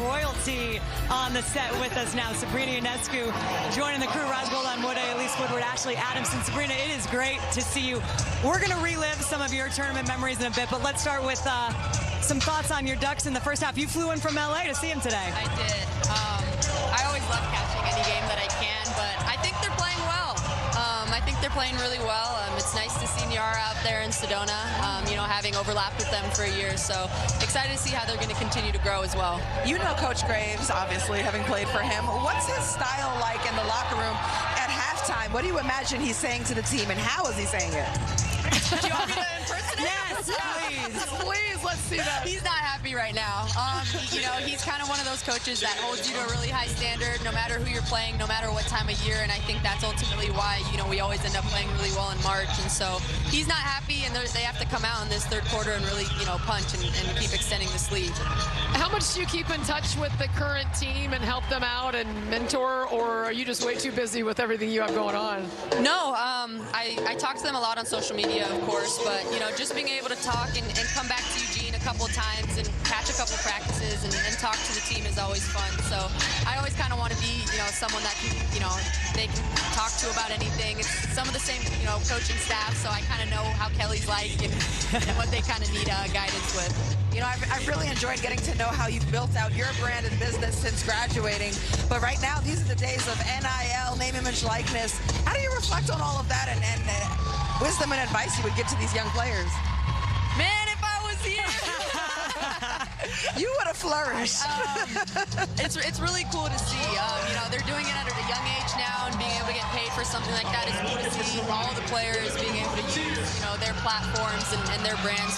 royalty on the set with us now. Sabrina Ionescu joining the crew. Raj Golan, Woode, Elise Woodward, Ashley Adamson. Sabrina, it is great to see you. We're going to relive some of your tournament memories in a bit, but let's start with some thoughts on your Ducks in the first half. You flew in from LA to see them today. I did. I always love catching any game that I can, but I think they're playing well. I think they're playing really well. It's nice to see Niara out there in Sedona, you know, having overlapped with them for a year. So excited to see how they're going to continue to grow as well. You know Coach Graves, obviously, having played for him. What's his style like in the locker room at halftime? What do you imagine he's saying to the team, and how is he saying it? Do you want me to impersonate? Yes, please. Please, let's see that. He's not happy right now. You know, he's kind of one of those coaches that holds you to a really high standard, no matter who you're playing, no matter what time of year. And I think that's ultimately why, you know, we always end up playing really well in March. And so he's not happy, and they have to come out in this third quarter and really, you know, punch and keep extending the sleeve. How much do you keep in touch with the current team and help them out and mentor, or are you just way too busy with everything you have going on? No, I talk to them a lot on social media, of course, but, you know, just being able to talk and come back to Eugene a couple of times and catch a couple practices and talk to the team is always fun. So I always kind of want to be, you know, someone that can, you know, they can talk to about anything. It's some of the same, you know, coaching staff, so I kind of know how Kelly's like and what they kind of need guidance with. You know, I've really enjoyed getting to know how you've built out your brand and business since graduating. But right now, these are the days of NIL, name, image, likeness. How do you reflect on all of that and wisdom and advice you would give to these young players? Man, if I was here. You would have flourished. It's really cool to see. You know, they're doing it at a young age now, and being able to get paid for something like that is cool to see. All the players being able to use, you know, their platforms and their brands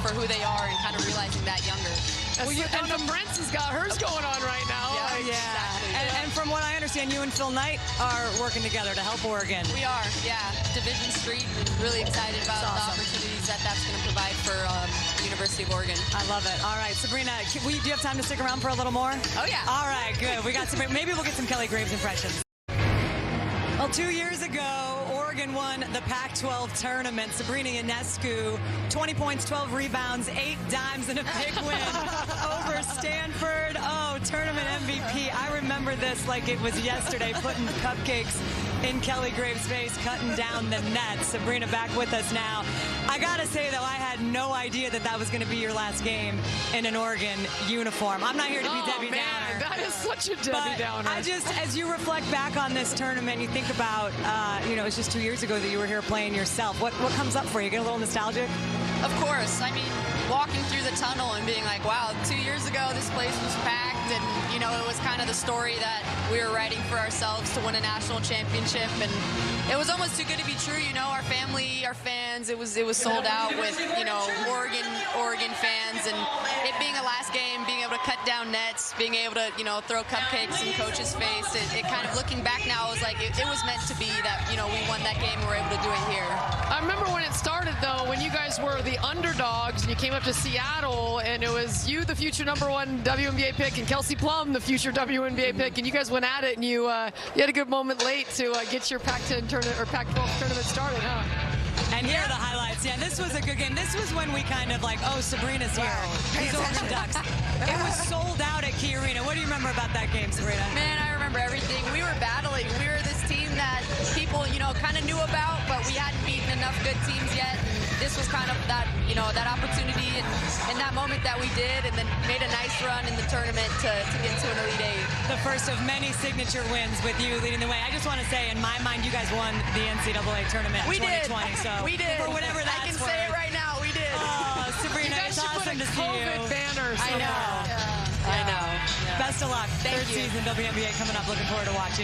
for who they are, and kind of realizing that younger. Well, and the Brents has got hers going on right now. Yeah, exactly. And from what I understand, you and Phil Knight are working together to help Oregon. We are, yeah. Division Street, and really excited about the opportunities that's going to provide for the University of Oregon. I love it. All right, Sabrina, do you have time to stick around for a little more? Oh, yeah. All right, good. We got Sabrina. Maybe we'll get some Kelly Graves impressions. Well, 2 years ago, Oregon won the Pac-12 tournament. Sabrina Ionescu, 20 points, 12 rebounds, 8 dimes, and a big win over Stanford. Oh, tournament MVP. I remember this like it was yesterday, putting cupcakes in Kelly Graves' face, cutting down the net. Sabrina back with us now. I gotta say, though, I had no idea that was going to be your last game in an Oregon uniform. I'm not here to be Debbie Downer. That is such a Debbie Downer. I just, as you reflect back on this tournament, you think about, you know, it's just 2 years ago that you were here playing yourself. What comes up for you? Get a little nostalgic? Of course. I mean, walking through the tunnel and being like, wow, 2 years ago this place was packed, and, you know, it was kind of the story that we were writing for ourselves to win a national championship, and it was almost too good to be true. You know, our family, our fans, it was sold out with, you know, Oregon fans, and it being a last game, being able to cut down nets, being able to, you know, throw cupcakes in Coach's face, it kind of, looking back now, it was like it was meant to be that, you know, we won that game and we're able to do it here. I remember when it started, though, when you guys were the underdogs and you came up to Seattle, and it was you, the future #1 WNBA pick, and Kelsey Plum, the future WNBA pick, and you guys went at it, and you had a good moment late to get your Pac-10 tournament or Pac-12 tournament started, huh? And here are the highlights. Yeah, this was a good game. This was when we kind of like, oh, Sabrina's here. These Oregon Ducks. It was sold out at Key Arena. What do you remember about that game, Sabrina? Man, I remember everything. We were battling. We were this team that people, you know, kind of knew about, but we hadn't beaten enough good teams yet. And this was kind of that, you know, that opportunity and that moment that we did, and then made a nice run in the tournament to get to an Elite Eight. The first of many signature wins with you leading the way. I just want to say, in my mind, you guys won the NCAA tournament in 2020. So we did. For whatever that's I can say it right now. We did. Oh, Sabrina, you guys it's awesome to see you. COVID banner. I know. Yeah. I know. Yeah. Best of luck. Thank Third you. season WNBA coming up. Looking forward to watching.